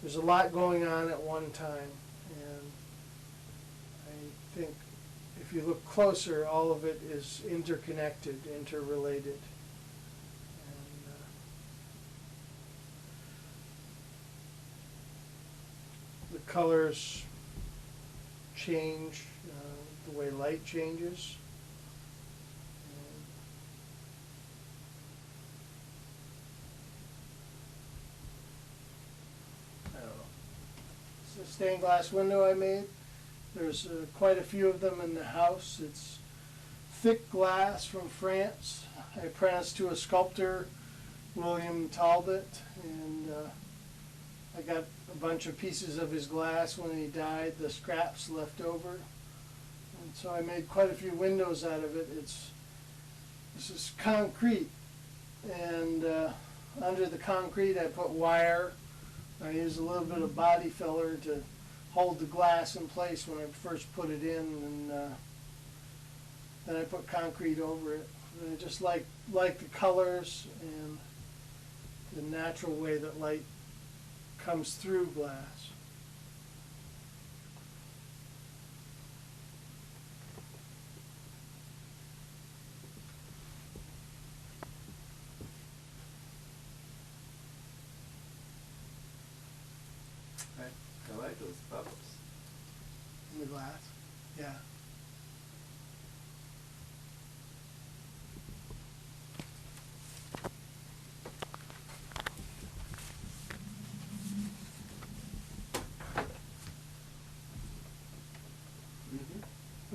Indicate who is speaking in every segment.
Speaker 1: there's a lot going on at one time, and I think if you look closer, all of it is interconnected, interrelated. And the colors change, the way light changes. I don't know. It's a stained glass window I made. There's quite a few of them in the house. It's thick glass from France. I apprenticed to a sculptor, William Talbot, and I got a bunch of pieces of his glass when he died, the scraps left over. And so I made quite a few windows out of it. This is concrete, and under the concrete I put wire. I used a little bit of body filler to hold the glass in place when I first put it in, and then I put concrete over it. And I just like the colors and the natural way that light comes through glass.
Speaker 2: I like those bubbles.
Speaker 1: In the glass, yeah.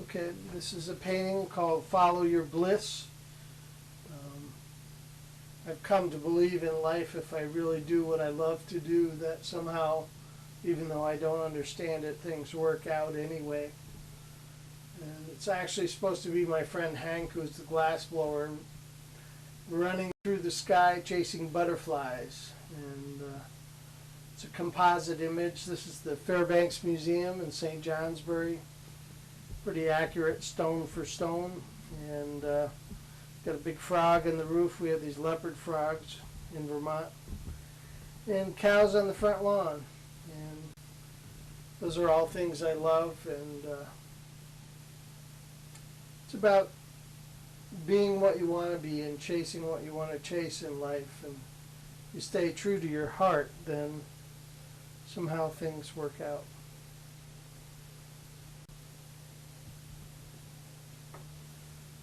Speaker 1: Okay, this is a painting called Follow Your Bliss. I've come to believe in life, if I really do what I love to do, that somehow, even though I don't understand it, things work out anyway. And it's actually supposed to be my friend Hank, who's the glass blower, running through the sky chasing butterflies. And it's a composite image. This is the Fairbanks Museum in St. Johnsbury. Pretty accurate stone for stone. And got a big frog in the roof. We have these leopard frogs in Vermont. And cows on the front lawn. And those are all things I love, and it's about being what you want to be and chasing what you want to chase in life. And if you stay true to your heart, then somehow things work out.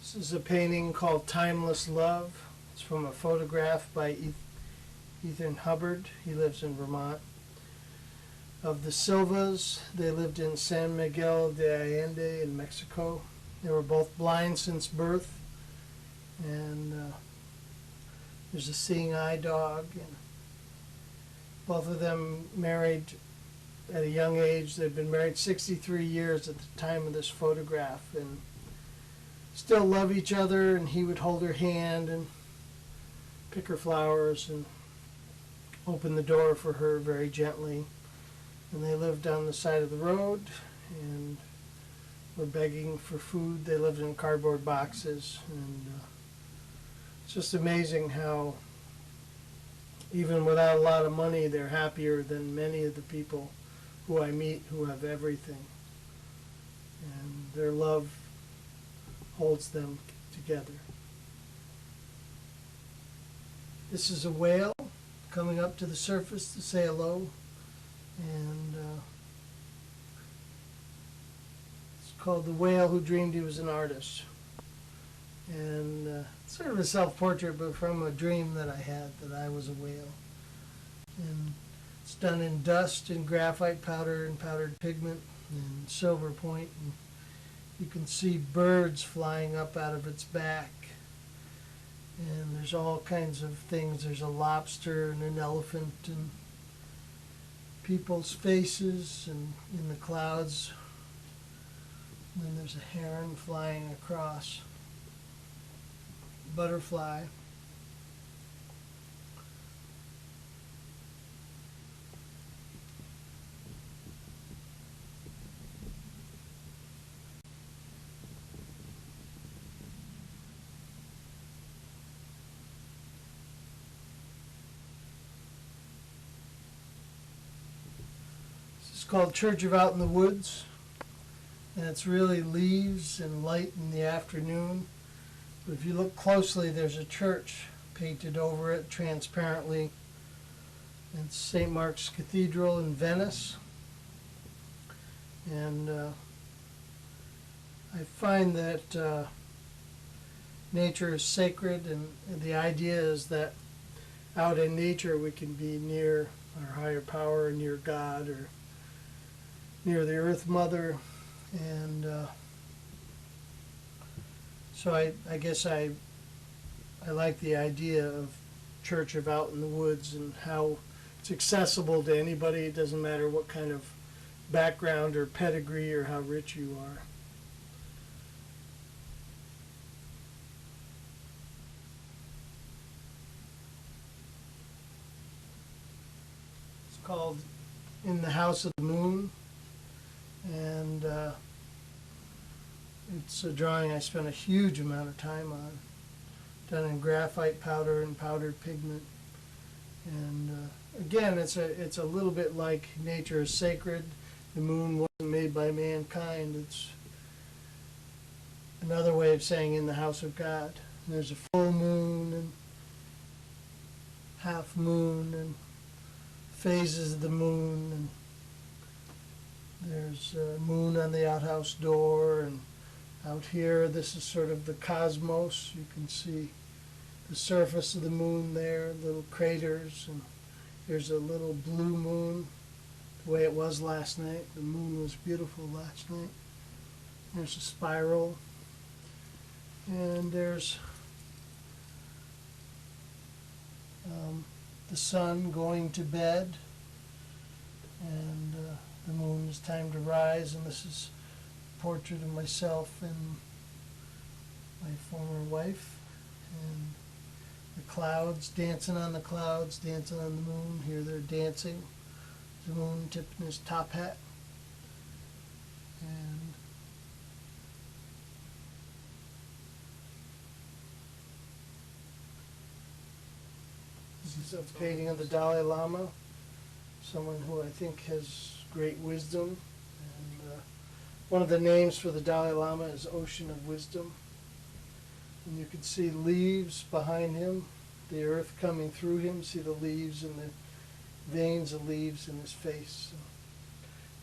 Speaker 1: This is a painting called Timeless Love. It's from a photograph by Ethan Hubbard. He lives in Vermont. Of the Silvas, they lived in San Miguel de Allende in Mexico. They were both blind since birth, and there's a seeing eye dog. And both of them married at a young age. They'd been married 63 years at the time of this photograph, and still love each other. And he would hold her hand and pick her flowers and open the door for her very gently. And they lived on the side of the road and were begging for food. They lived in cardboard boxes. And it's just amazing how, even without a lot of money, they're happier than many of the people who I meet who have everything. And their love holds them together. This is a whale coming up to the surface to say hello. And it's called The Whale Who Dreamed He Was an Artist. And it's sort of a self-portrait, but from a dream that I had that I was a whale. And it's done in dust and graphite powder and powdered pigment and silver point. And you can see birds flying up out of its back. And there's all kinds of things. There's a lobster and an elephant and people's faces and in the clouds. And then there's a heron flying across. Butterfly. It's called Church of Out in the Woods, and it's really leaves and light in the afternoon. But if you look closely, there's a church painted over it transparently. It's St. Mark's Cathedral in Venice. And I find that nature is sacred, and the idea is that out in nature we can be near our higher power, near God, or near the Earth Mother. And so I guess I like the idea of Church of Out in the Woods and how it's accessible to anybody. It doesn't matter what kind of background or pedigree or how rich you are. It's called In the House of the Moon, and it's a drawing I spent a huge amount of time on, done in graphite powder and powdered pigment. And again, it's a little bit like nature is sacred. The moon wasn't made by mankind. It's another way of saying in the house of God. And there's a full moon and half moon and phases of the moon, and there's a moon on the outhouse door, and out here this is sort of the cosmos. You can see the surface of the moon there, little craters, and there's a little blue moon, the way it was last night. The moon was beautiful last night. There's a spiral, and there's the sun going to bed, and the moon is time to rise, and this is a portrait of myself and my former wife, and the clouds, dancing on the clouds, dancing on the moon. Here they're dancing. The moon tipping his top hat. And this is a painting of the Dalai Lama, someone who I think has great wisdom. And one of the names for the Dalai Lama is Ocean of Wisdom. And you can see leaves behind him, the earth coming through him. See the leaves and the veins of leaves in his face. So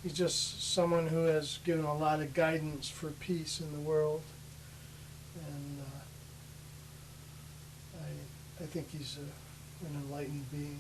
Speaker 1: he's just someone who has given a lot of guidance for peace in the world. And I think he's an enlightened being.